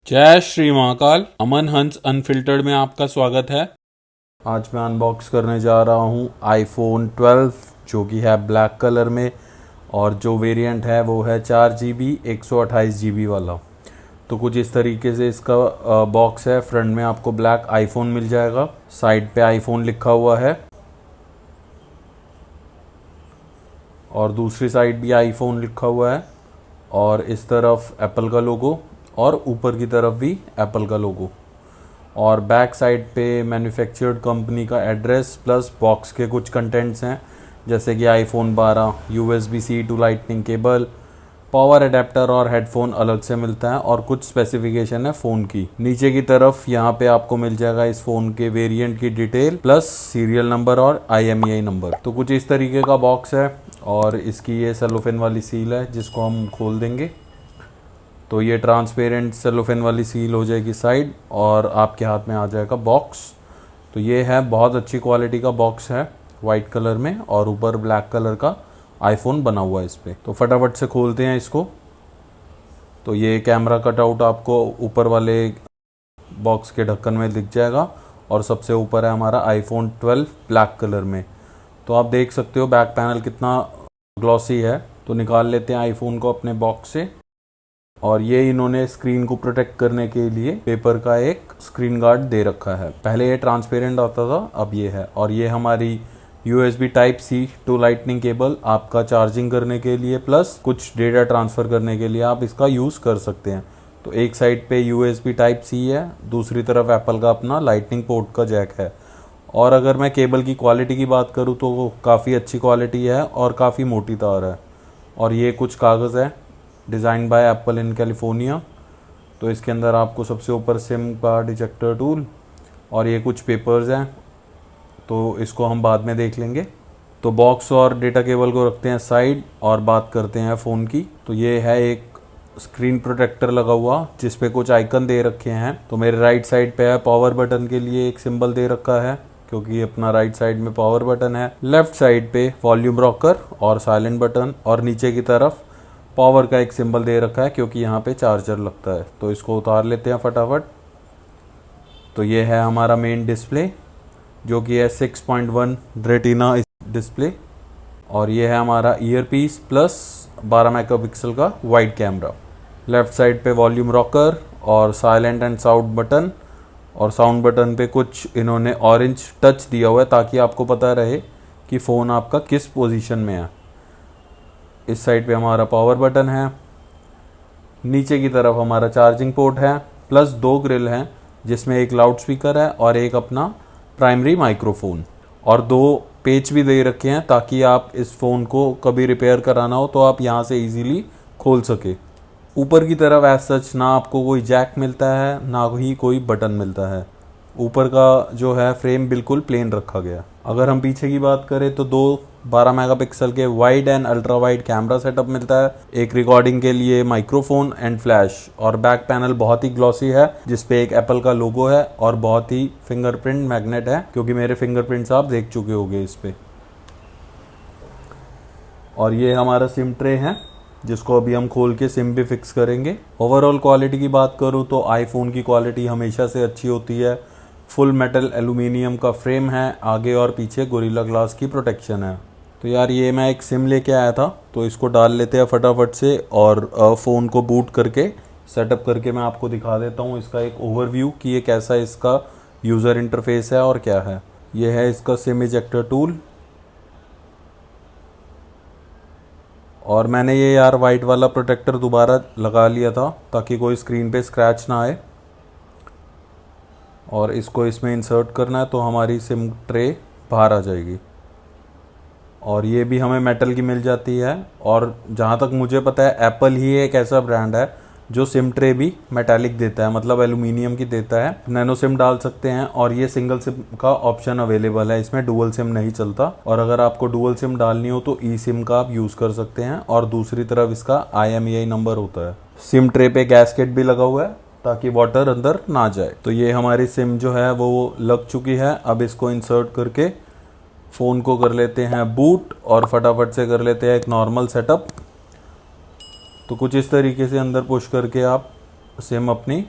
जय श्री महाकाल। अमन हंस अनफिल्टर्ड में आपका स्वागत है। आज मैं अनबॉक्स करने जा रहा हूँ iPhone 12 जो कि है ब्लैक कलर में, और जो वेरिएंट है वो है 4GB 128GB वाला। तो कुछ इस तरीके से इसका बॉक्स है। फ्रंट में आपको ब्लैक आईफोन मिल जाएगा, साइड पे आईफोन लिखा हुआ है और दूसरी साइड भी आईफोन लिखा हुआ है, और इस तरफ एप्पल का लोगो और ऊपर की तरफ भी एप्पल का लोगो, और बैक साइड पे मैन्युफैक्चर्ड कंपनी का एड्रेस प्लस बॉक्स के कुछ कंटेंट्स हैं, जैसे कि iPhone 12, USB-C to lightning cable, power adapter और हेडफोन अलग से मिलता है, और कुछ स्पेसिफिकेशन है फ़ोन की। नीचे की तरफ यहाँ पे आपको मिल जाएगा इस फ़ोन के वेरिएंट की डिटेल प्लस सीरियल नंबर और IMEI नंबर। तो कुछ इस तरीके का बॉक्स है, और इसकी ये सेलोफेन वाली सील है जिसको हम खोल देंगे तो ये ट्रांसपेरेंट सेलोफेन वाली सील हो जाएगी साइड, और आपके हाथ में आ जाएगा बॉक्स। तो ये है बहुत अच्छी क्वालिटी का बॉक्स है, वाइट कलर में, और ऊपर ब्लैक कलर का आईफोन बना हुआ है इस पर। तो फटाफट से खोलते हैं इसको। तो ये कैमरा कटआउट आपको ऊपर वाले बॉक्स के ढक्कन में दिख जाएगा, और सबसे ऊपर है हमारा iPhone 12 ब्लैक कलर में। तो आप देख सकते हो बैक पैनल कितना ग्लॉसी है। तो निकाल लेते हैं आईफोन को अपने बॉक्स से, और ये इन्होंने स्क्रीन को प्रोटेक्ट करने के लिए पेपर का एक स्क्रीन गार्ड दे रखा है। पहले ये ट्रांसपेरेंट आता था, अब ये है। और ये हमारी USB Type-C to lightning cable, आपका चार्जिंग करने के लिए प्लस कुछ डेटा ट्रांसफ़र करने के लिए आप इसका यूज़ कर सकते हैं। तो एक साइड पे USB Type-C है, दूसरी तरफ एप्पल का अपना लाइटनिंग पोर्ट का जैक है। और अगर मैं केबल की क्वालिटी की बात करूँ तो वो काफ़ी अच्छी क्वालिटी है और काफ़ी मोटी तार है। और ये कुछ कागज़ है, design by apple in California. तो इसके अंदर आपको सबसे ऊपर सिम का डिटेक्टर टूल, और ये कुछ पेपर्स हैं, तो इसको हम बाद में देख लेंगे। तो बॉक्स और डेटा केबल को रखते हैं साइड, और बात करते हैं फ़ोन की। तो ये है एक स्क्रीन प्रोटेक्टर लगा हुआ जिस पे कुछ आइकन दे रखे हैं। तो मेरे राइट साइड पे है पावर बटन के लिए एक सिंबल दे रखा है, क्योंकि अपना राइट साइड में पावर बटन है। लेफ्ट साइड पे वॉल्यूम रॉकर और साइलेंट बटन, और नीचे की तरफ पावर का एक सिंबल दे रखा है क्योंकि यहाँ पे चार्जर लगता है। तो इसको उतार लेते हैं फटाफट। तो ये है हमारा मेन डिस्प्ले जो कि है 6.1 रेटिना डिस्प्ले, और ये है हमारा ईयरपीस प्लस 12 मेगापिक्सल का वाइड कैमरा। लेफ्ट साइड पे वॉल्यूम रॉकर और साइलेंट एंड साउंड बटन, और साउंड बटन पे कुछ इन्होंने ऑरेंज टच दिया हुआ है ताकि आपको पता रहे कि फ़ोन आपका किस पोजीशन में है। इस साइड पे हमारा पावर बटन है, नीचे की तरफ हमारा चार्जिंग पोर्ट है, प्लस दो ग्रिल हैं जिसमें एक लाउड स्पीकर है और एक अपना प्राइमरी माइक्रोफोन, और दो पेच भी दे रखे हैं ताकि आप इस फ़ोन को कभी रिपेयर कराना हो तो आप यहाँ से इजीली खोल सके। ऊपर की तरफ एज सच ना आपको कोई जैक मिलता है ना ही कोई बटन मिलता है। ऊपर का जो है फ्रेम बिल्कुल प्लेन रखा गया। अगर हम पीछे की बात करें तो दो 12 मेगापिक्सल के wide and ultra wide camera setup मिलता है, एक रिकॉर्डिंग के लिए माइक्रोफोन एंड फ्लैश, और बैक पैनल बहुत ही ग्लॉसी है जिसपे एक एप्पल का लोगो है, और बहुत ही फिंगरप्रिंट मैग्नेट है क्योंकि मेरे फिंगरप्रिंट्स आप देख चुके होंगे इस पे। और ये हमारा सिम ट्रे है जिसको अभी हम खोल के सिम भी फिक्स करेंगे। ओवरऑल क्वालिटी की बात करूँ तो आईफोन की क्वालिटी हमेशा से अच्छी होती है। फुल मेटल एल्यूमिनियम का फ्रेम है, आगे और पीछे गोरिल्ला ग्लास की प्रोटेक्शन है। तो यार ये मैं एक सिम लेके आया था, तो इसको डाल लेते हैं फटाफट से, और फ़ोन को बूट करके सेटअप करके मैं आपको दिखा देता हूँ इसका एक ओवरव्यू कि ये कैसा इसका यूज़र इंटरफेस है और क्या है। ये है इसका सिम इजेक्टर टूल, और मैंने ये यार वाइट वाला प्रोटेक्टर दोबारा लगा लिया था ताकि कोई स्क्रीन पे स्क्रैच ना आए। और इसको इसमें इंसर्ट करना है तो हमारी सिम ट्रे बाहर आ जाएगी, और ये भी हमें मेटल की मिल जाती है। और जहाँ तक मुझे पता है एप्पल ही एक ऐसा ब्रांड है जो सिम ट्रे भी मेटालिक देता है, मतलब एल्यूमिनियम की देता है। नैनो सिम डाल सकते हैं, और ये सिंगल सिम का ऑप्शन अवेलेबल है, इसमें डुअल सिम नहीं चलता। और अगर आपको डुअल सिम डालनी हो तो ई सिम का आप यूज़ कर सकते हैं, और दूसरी तरफ इसका IMEI नंबर होता है। सिम ट्रे पे गैसकेट भी लगा हुआ है ताकि वाटर अंदर ना जाए। तो ये हमारी सिम जो है वो लग चुकी है। अब इसको इंसर्ट करके फ़ोन को कर लेते हैं बूट, और फटाफट से कर लेते हैं एक नॉर्मल सेटअप। तो कुछ इस तरीके से अंदर पुश करके आप सिम अपनी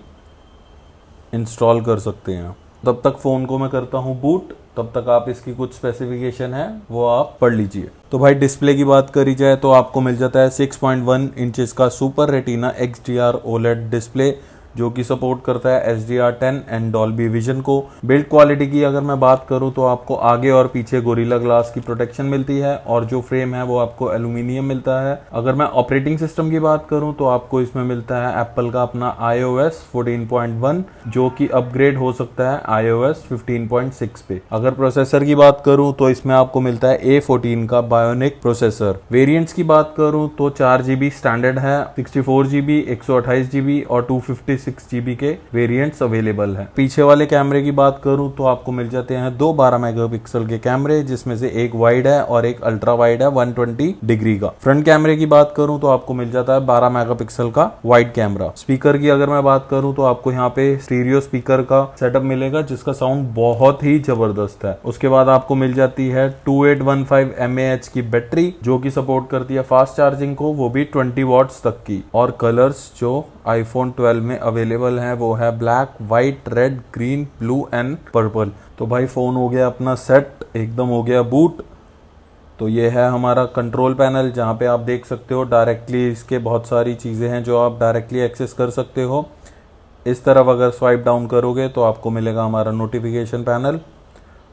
इंस्टॉल कर सकते हैं। तब तक फ़ोन को मैं करता हूँ बूट, तब तक आप इसकी कुछ स्पेसिफिकेशन है वो आप पढ़ लीजिए। तो भाई डिस्प्ले की बात करी जाए तो आपको मिल जाता है 6.1 इंचेस का super retina XDR OLED display, जो कि सपोर्ट करता है HDR10 एंड डॉल्बी विजन को। बिल्ड क्वालिटी की अगर मैं बात करूं तो आपको आगे और पीछे गोरिल्ला ग्लास की प्रोटेक्शन मिलती है और जो फ्रेम है वो आपको एल्यूमिनियम मिलता है। अगर मैं ऑपरेटिंग सिस्टम की बात करूं तो आपको इसमें मिलता है एप्पल का अपना iOS 14.1, जो कि अपग्रेड हो सकता है iOS 15.6 पे। अगर प्रोसेसर की बात करूं तो इसमें आपको मिलता है A14 का बायोनिक प्रोसेसर। वेरिएंट्स की बात करूं तो 4GB स्टैंडर्ड है, 64GB, 128GB और 256GB के वेरिएंट्स अवेलेबल है। पीछे वाले कैमरे की बात करूं तो आपको मिल जाते हैं दो 12 मेगापिक्सल के कैमरे, जिसमें से एक वाइड है और एक अल्ट्रा वाइड है 120 डिग्री का। फ्रंट कैमरे की बात करूं तो आपको मिल जाता है 12 मेगापिक्सल का वाइड कैमरा। स्पीकर की अगर मैं बात करूं तो आपको यहाँ पे स्टीरियो स्पीकर का सेटअप मिलेगा, जिसका साउंड बहुत ही जबरदस्त है। उसके बाद आपको मिल जाती है 2815 mAh की बैटरी, जो कि सपोर्ट करती है फास्ट चार्जिंग को, वो भी 20 वॉट्स तक की। और कलर्स जो आईफोन 12 में अवेलेबल हैं वो है black, white, red, green, blue and purple. तो भाई फोन हो गया अपना सेट, एकदम हो गया बूट। तो ये है हमारा कंट्रोल पैनल, जहाँ पे आप देख सकते हो डायरेक्टली इसके बहुत सारी चीज़ें हैं जो आप डायरेक्टली एक्सेस कर सकते हो। इस तरफ अगर स्वाइप डाउन करोगे तो आपको मिलेगा हमारा नोटिफिकेशन पैनल।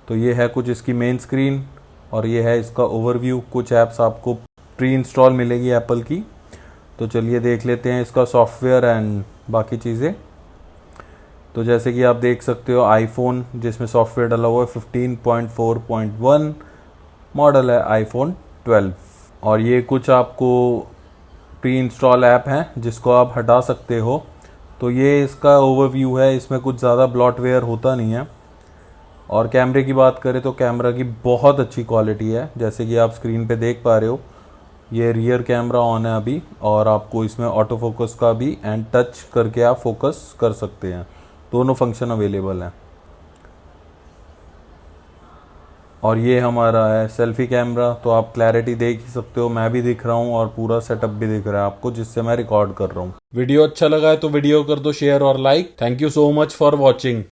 तो ये है कुछ इसकी मेन स्क्रीन और ये है इसका ओवरव्यू। कुछ ऐप्स आपको प्री इंस्टॉल मिलेगी एप्पल की। तो चलिए देख लेते हैं इसका सॉफ्टवेयर एंड बाकी चीज़ें। तो जैसे कि आप देख सकते हो आईफोन, जिसमें सॉफ्टवेयर डला हुआ है 15.4.1, मॉडल है आईफोन 12। और ये कुछ आपको प्री इंस्टॉल ऐप हैं जिसको आप हटा सकते हो। तो ये इसका ओवरव्यू है, इसमें कुछ ज़्यादा ब्लॉटवेयर होता नहीं है। और कैमरे की बात करें तो कैमरा की बहुत अच्छी क्वालिटी है, जैसे कि आप स्क्रीन पे देख पा रहे हो। ये रियर कैमरा ऑन है अभी, और आपको इसमें ऑटो फोकस का भी एंड टच करके आप फोकस कर सकते हैं, दोनों फंक्शन अवेलेबल हैं। और ये हमारा है सेल्फी कैमरा, तो आप क्लैरिटी देख ही सकते हो, मैं भी दिख रहा हूँ और पूरा सेटअप भी दिख रहा है आपको, जिससे मैं रिकॉर्ड कर रहा हूँ। वीडियो अच्छा लगा है तो वीडियो कर दो शेयर और like. Thank you so much for watching.